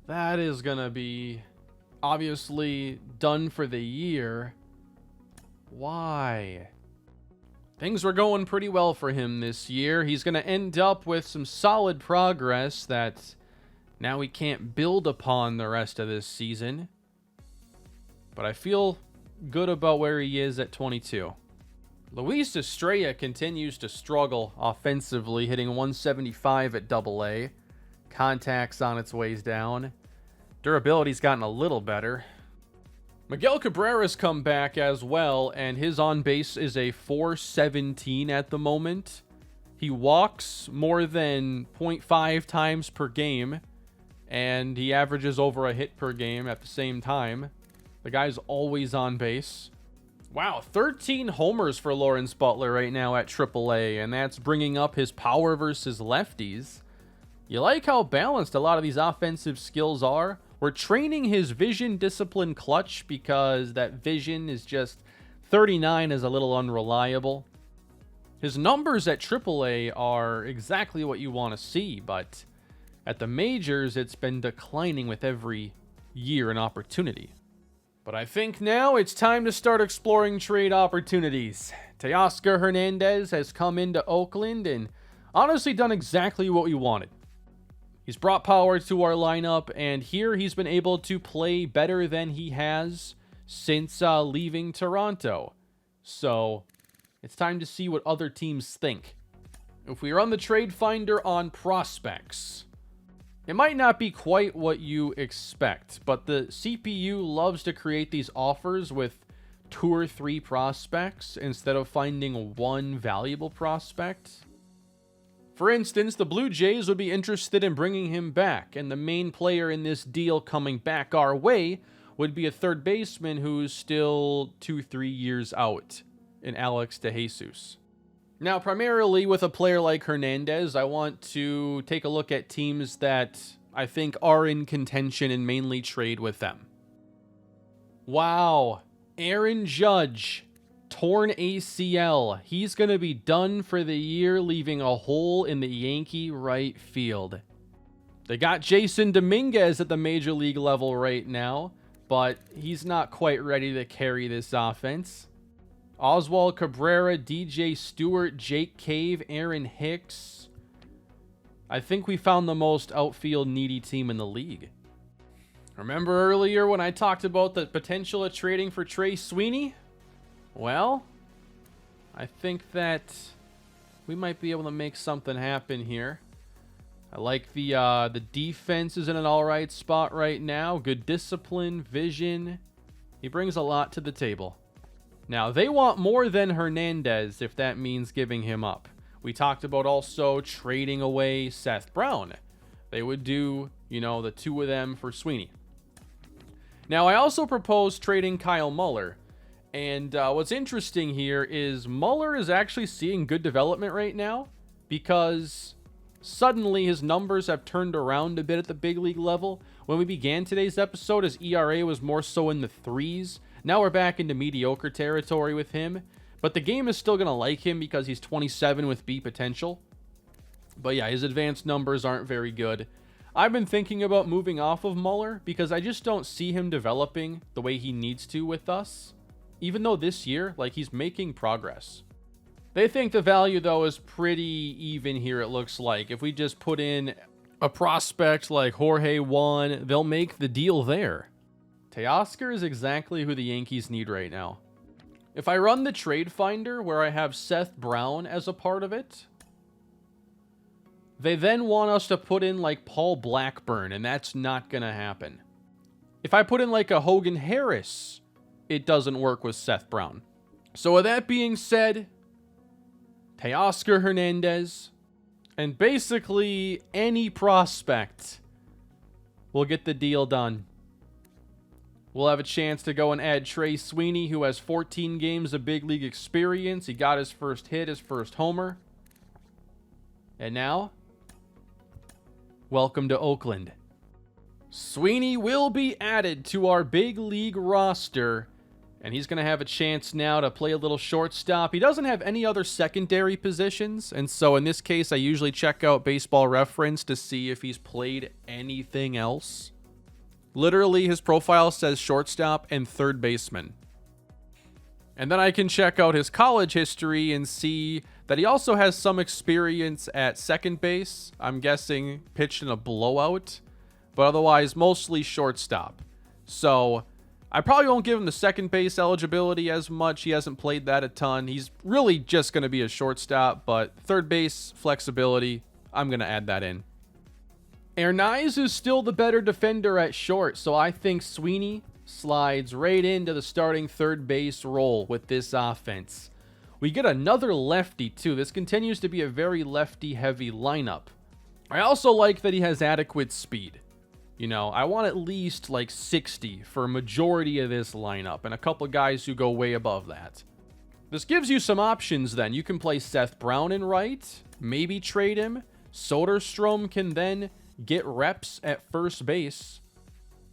That is going to be obviously done for the year. Why? Things were going pretty well for him this year. He's going to end up with some solid progress that now he can't build upon the rest of this season. But I feel good about where he is at 22. Luis Estrella continues to struggle offensively, hitting 175 at AA. Contact's on its ways down. Durability's gotten a little better. Miguel Cabrera's come back as well, and his on-base is a 417 at the moment. He walks more than 0.5 times per game, and he averages over a hit per game at the same time. The guy's always on base. Wow, 13 homers for Lawrence Butler right now at AAA, and that's bringing up his power versus lefties. You like how balanced a lot of these offensive skills are? We're training his vision discipline clutch because that vision is just 39 is a little unreliable. His numbers at AAA are exactly what you want to see, but at the majors, it's been declining with every year and opportunity. But I think now it's time to start exploring trade opportunities. Teoscar Hernandez has come into Oakland and honestly done exactly what we wanted. He's brought power to our lineup, and here he's been able to play better than he has since leaving Toronto. So it's time to see what other teams think. If we run the trade finder on prospects, it might not be quite what you expect, but the CPU loves to create these offers with 2 or 3 prospects instead of finding one valuable prospect. For instance, the Blue Jays would be interested in bringing him back, and the main player in this deal coming back our way would be a third baseman who's still 2-3 years out in Alex DeJesus. Now, primarily with a player like Hernandez, I want to take a look at teams that I think are in contention and mainly trade with them. Wow, Aaron Judge. Torn ACL. He's going to be done for the year, leaving a hole in the Yankee right field. They got Jason Dominguez at the major league level right now, but he's not quite ready to carry this offense. Oswald Cabrera, DJ Stewart, Jake Cave, Aaron Hicks. I think we found the most outfield needy team in the league. Remember earlier when I talked about the potential of trading for Trey Sweeney? Well, I think that we might be able to make something happen here. I like the defense is in an all right spot right now. Good discipline, vision. He brings a lot to the table. Now, they want more than Hernandez if that means giving him up. We talked about also trading away Seth Brown. They would do, you know, the two of them for Sweeney. Now, I also proposed trading Kyle Muller. And what's interesting here is Muller is actually seeing good development right now because suddenly his numbers have turned around a bit at the big league level. When we began today's episode, his ERA was more so in the 3s. Now we're back into mediocre territory with him. But the game is still going to like him because he's 27 with B potential. But yeah, his advanced numbers aren't very good. I've been thinking about moving off of Muller because I just don't see him developing the way he needs to with us. Even though this year, like, he's making progress. They think the value, though, is pretty even here, it looks like. If we just put in a prospect like Jorge Juan, they'll make the deal there. Teoscar is exactly who the Yankees need right now. If I run the trade finder where I have Seth Brown as a part of it, they then want us to put in like Paul Blackburn, and that's not going to happen. If I put in like a Hogan Harris, it doesn't work with Seth Brown. So with that being said, Teoscar Hernandez, and basically any prospect will get the deal done. We'll have a chance to go and add Trey Sweeney, who has 14 games of big league experience. He got his first hit, his first homer. And now, welcome to Oakland. Sweeney will be added to our big league roster, and he's going to have a chance now to play a little shortstop. He doesn't have any other secondary positions, and so in this case, I usually check out Baseball Reference to see if he's played anything else. Literally, his profile says shortstop and third baseman. And then I can check out his college history and see that he also has some experience at second base. I'm guessing pitched in a blowout, but otherwise mostly shortstop. So I probably won't give him the second base eligibility as much. He hasn't played that a ton. He's really just going to be a shortstop, but third base flexibility, I'm going to add that in. Hernandez is still the better defender at short, so I think Sweeney slides right into the starting third base role with this offense. We get another lefty, too. This continues to be a very lefty-heavy lineup. I also like that he has adequate speed. You know, I want at least like 60 for a majority of this lineup, and a couple guys who go way above that. This gives you some options then. You can play Seth Brown in right, maybe trade him. Soderstrom can then get reps at first base,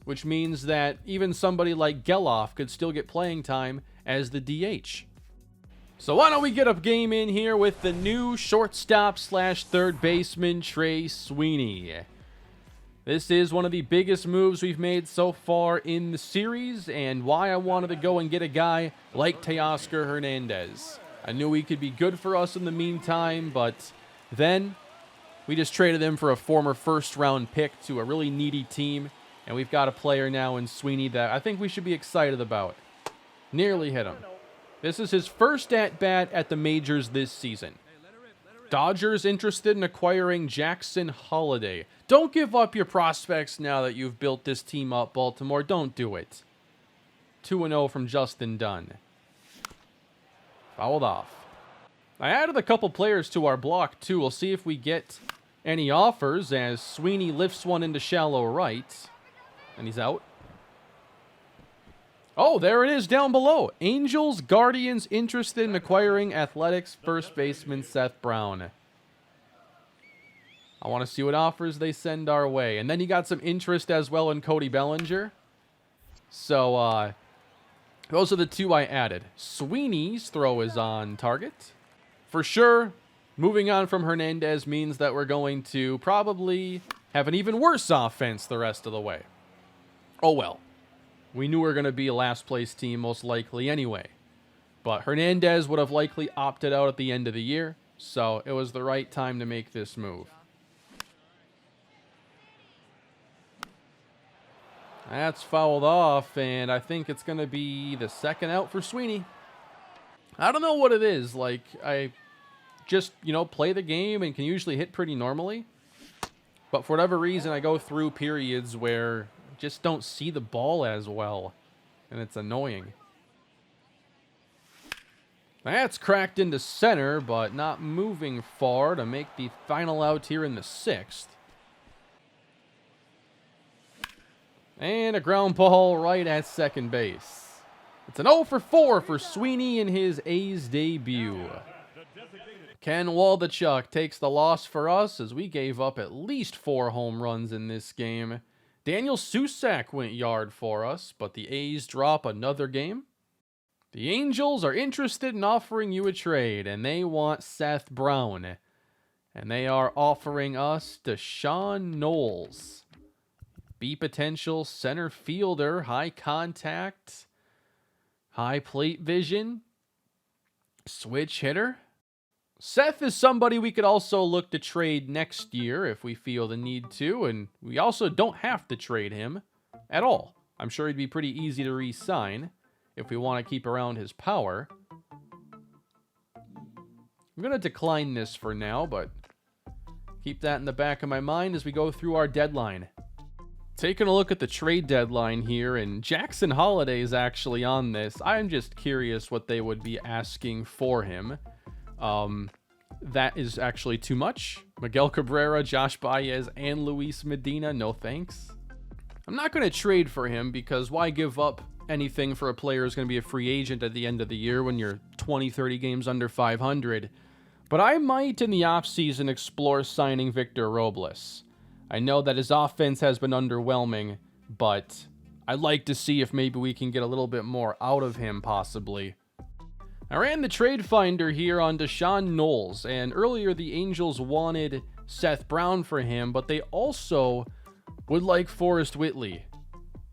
which means that even somebody like Geloff could still get playing time as the DH. So why don't we get a game in here with the new shortstop slash third baseman, Trey Sweeney. This is one of the biggest moves we've made so far in the series, and why I wanted to go and get a guy like Teoscar Hernandez. I knew he could be good for us in the meantime, but then we just traded him for a former first-round pick to a really needy team, and we've got a player now in Sweeney that I think we should be excited about. Nearly hit him. This is his first at-bat at the majors this season. Dodgers interested in acquiring Jackson Holliday. Don't give up your prospects now that you've built this team up, Baltimore. Don't do it. 2-0 from Justin Dunn. Fouled off. I added a couple players to our block, too. We'll see if we get any offers as Sweeney lifts one into shallow right. And he's out. Oh, there it is down below. Angels, Guardians interested in acquiring Athletics first baseman Seth Brown. I want to see what offers they send our way. And then you got some interest as well in Cody Bellinger. So, those are the two I added. Sweeney's throw is on target. For sure, moving on from Hernandez means that we're going to probably have an even worse offense the rest of the way. Oh well. We knew we were going to be a last place team most likely anyway. But Hernandez would have likely opted out at the end of the year, so it was the right time to make this move. That's fouled off, and I think it's going to be the second out for Sweeney. I don't know what it is. Like, I just, play the game and can usually hit pretty normally. But for whatever reason, I go through periods where I just don't see the ball as well, and it's annoying. That's cracked into center, but not moving far to make the final out here in the 6th. And a ground ball right at second base. It's an 0 for 4 for Sweeney in his A's debut. Ken Waldichuk takes the loss for us as we gave up at least 4 home runs in this game. Daniel Susac went yard for us, but the A's drop another game. The Angels are interested in offering you a trade, and they want Seth Brown. And they are offering us Deshaun Knowles. B potential center fielder, high contact, high plate vision, switch hitter. Seth is somebody we could also look to trade next year if we feel the need to, and we also don't have to trade him at all. I'm sure he'd be pretty easy to re-sign if we want to keep around his power. I'm going to decline this for now, but keep that in the back of my mind as we go through our deadline. Taking a look at the trade deadline here, and Jackson Holliday is actually on this. I'm just curious what they would be asking for him. That is actually too much. Miguel Cabrera, Josh Baez, and Luis Medina, no thanks. I'm not going to trade for him because why give up anything for a player who's going to be a free agent at the end of the year when you're 20, 30 games under 500. But I might in the offseason explore signing Victor Robles. I know that his offense has been underwhelming, but I'd like to see if maybe we can get a little bit more out of him possibly. I ran the trade finder here on Deshaun Knowles, and earlier the Angels wanted Seth Brown for him, but they also would like Forrest Whitley.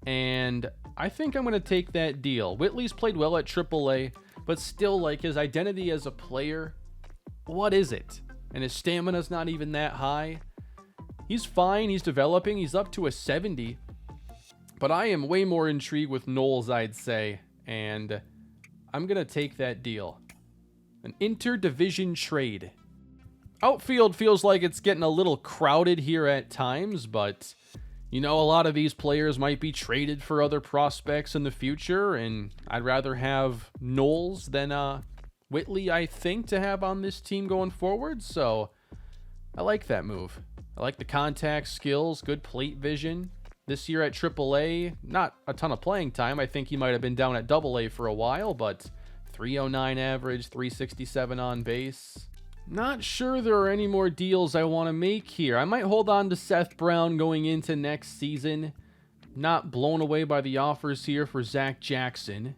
And I think I'm going to take that deal. Whitley's played well at AAA, but still, like, his identity as a player, what is it? And his stamina's not even that high. He's fine, he's developing, he's up to a 70. But I am way more intrigued with Knowles, I'd say, and I'm going to take that deal. An interdivision trade. Outfield feels like it's getting a little crowded here at times, but a lot of these players might be traded for other prospects in the future, and I'd rather have Knowles than Whitley, I think, to have on this team going forward, so I like that move. I like the contact skills, good plate vision. This year at AAA, not a ton of playing time. I think he might have been down at AA for a while, but 309 average, 367 on base. Not sure there are any more deals I want to make here. I might hold on to Seth Brown going into next season. Not blown away by the offers here for Zach Jackson.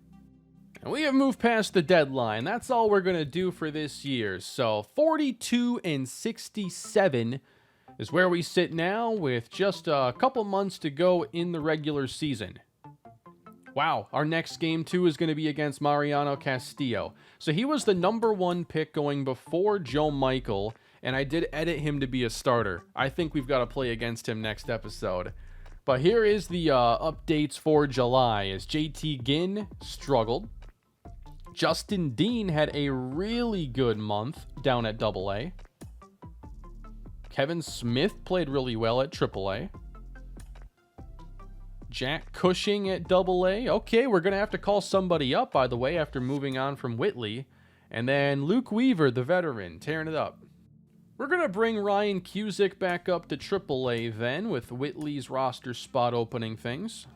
And we have moved past the deadline. That's all we're going to do for this year. So 42-67 is where we sit now with just a couple months to go in the regular season. Wow, our next game too is going to be against Mariano Castillo. So he was the number 1 pick going before Joe Michael, and I did edit him to be a starter. I think we've got to play against him next episode. But here is the updates for July as JT Ginn struggled. Justin Dean had a really good month down at AA. Kevin Smith played really well at AAA. Jack Cushing at AA. Okay, we're going to have to call somebody up, by the way, after moving on from Whitley. And then Luke Weaver, the veteran, tearing it up. We're going to bring Ryan Cusick back up to AAA then, with Whitley's roster spot opening things.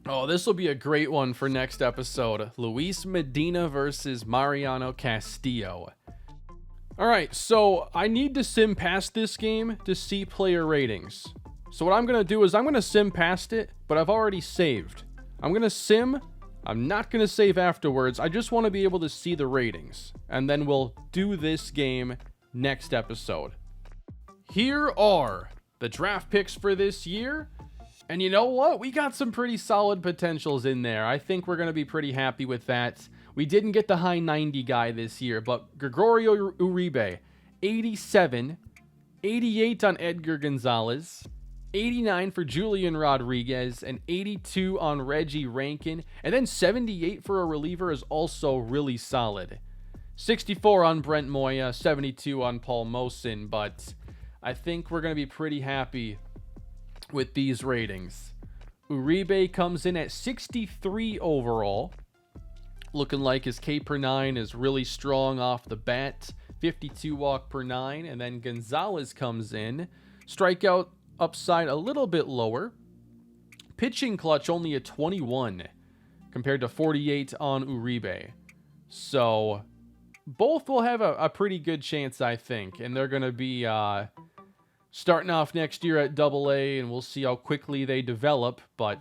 Oh, this will be a great one for next episode. Luis Medina versus Mariano Castillo. All right, so I need to sim past this game to see player ratings. So what I'm going to do is I'm going to sim past it, but I've already saved. I'm going to sim. I'm not going to save afterwards. I just want to be able to see the ratings. And then we'll do this game next episode. Here are the draft picks for this year. And you know what? We got some pretty solid potentials in there. I think we're going to be pretty happy with that. We didn't get the high 90 guy this year, but Gregorio Uribe, 87, 88 on Edgar Gonzalez, 89 for Julian Rodriguez, and 82 on Reggie Rankin, and then 78 for a reliever is also really solid. 64 on Brent Moya, 72 on Paul Mosen, but I think we're going to be pretty happy with these ratings. Uribe comes in at 63 overall, looking like his K per 9 is really strong off the bat, 52 walk per 9, and then Gonzalez comes in, strikeout upside a little bit lower, pitching clutch only a 21 compared to 48 on Uribe. So both will have a pretty good chance, I think, and they're going to be starting off next year at AA, and we'll see how quickly they develop. But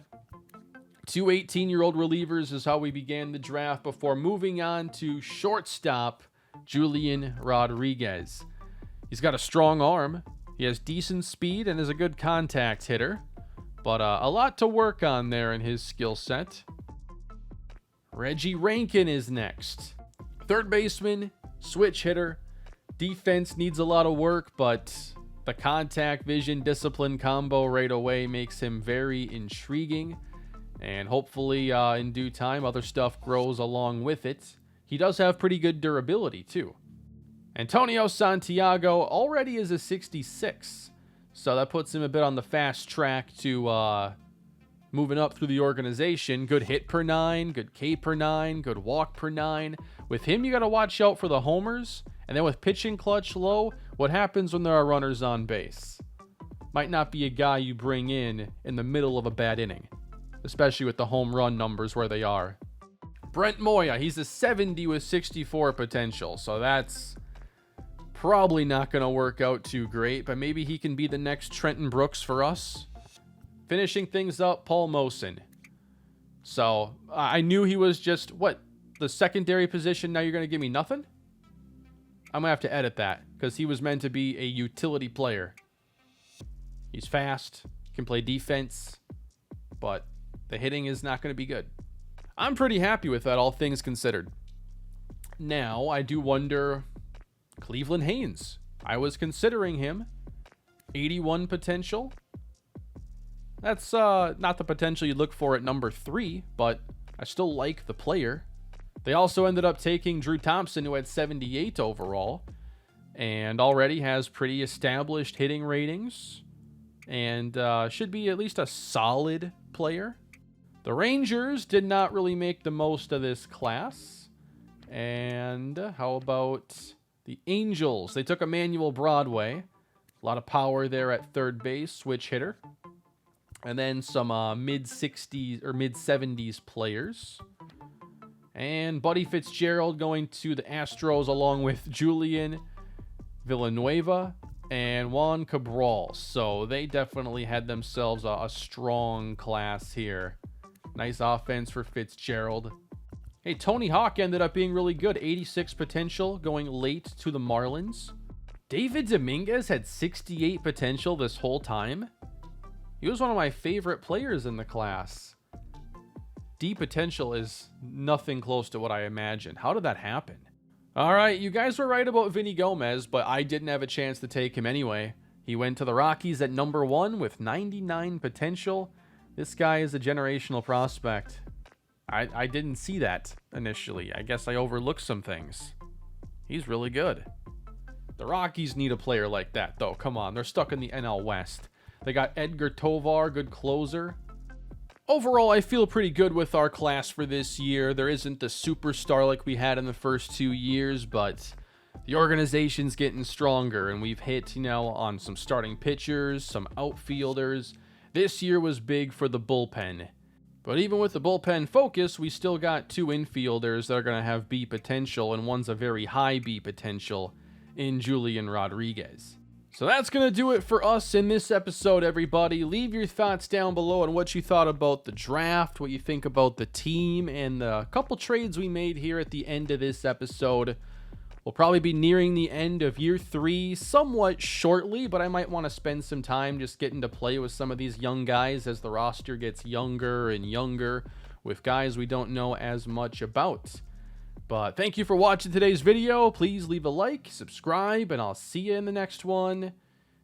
two 18-year-old relievers is how we began the draft before moving on to shortstop Julian Rodriguez. He's got a strong arm, he has decent speed, and is a good contact hitter, but a lot to work on there in his skill set. Reggie Rankin is next. Third baseman, switch hitter. Defense needs a lot of work, but the contact vision discipline combo right away makes him very intriguing. And hopefully in due time, other stuff grows along with it. He does have pretty good durability too. Antonio Santiago already is a 66. So that puts him a bit on the fast track to moving up through the organization. Good hit per 9, good K per 9, good walk per 9. With him, you got to watch out for the homers. And then with pitching clutch low, what happens when there are runners on base? Might not be a guy you bring in the middle of a bad inning, especially with the home run numbers where they are. Brent Moya, he's a 70 with 64 potential. So that's probably not going to work out too great, but maybe he can be the next Trenton Brooks for us. Finishing things up, Paul Mosen. So I knew he was just, the secondary position. Now you're going to give me nothing? I'm going to have to edit that because he was meant to be a utility player. He's fast, can play defense, but the hitting is not going to be good. I'm pretty happy with that, all things considered. Now, I do wonder, Cleveland Haynes. I was considering him. 81 potential. That's not the potential you look for at number 3, but I still like the player. They also ended up taking Drew Thompson, who had 78 overall, and already has pretty established hitting ratings, and should be at least a solid player. The Rangers did not really make the most of this class. And how about the Angels? They took Emmanuel Broadway. A lot of power there at third base, switch hitter. And then some mid-60s or mid-70s players. And Buddy Fitzgerald going to the Astros along with Julian Villanueva and Juan Cabral. So they definitely had themselves a strong class here. Nice offense for Fitzgerald. Hey, Tony Hawk ended up being really good. 86 potential going late to the Marlins. David Dominguez had 68 potential this whole time. He was one of my favorite players in the class. D potential is nothing close to what I imagined. How did that happen? All right, you guys were right about Vinny Gomez, but I didn't have a chance to take him anyway. He went to the Rockies at number 1 with 99 potential. This guy is a generational prospect. I didn't see that initially. I guess I overlooked some things. He's really good. The Rockies need a player like that, though. Come on, they're stuck in the NL West. They got Edgar Tovar, good closer. Overall, I feel pretty good with our class for this year. There isn't the superstar like we had in the first 2 years, but the organization's getting stronger, and we've hit, on some starting pitchers, some outfielders. This year was big for the bullpen. But even with the bullpen focus, we still got 2 infielders that are going to have B potential, and one's a very high B potential in Julian Rodriguez. So that's going to do it for us in this episode, everybody. Leave your thoughts down below on what you thought about the draft, what you think about the team, and the couple trades we made here at the end of this episode. We'll probably be nearing the end of year 3 somewhat shortly, but I might want to spend some time just getting to play with some of these young guys as the roster gets younger and younger with guys we don't know as much about. But thank you for watching today's video. Please leave a like, subscribe, and I'll see you in the next one.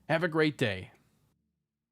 Have a great day.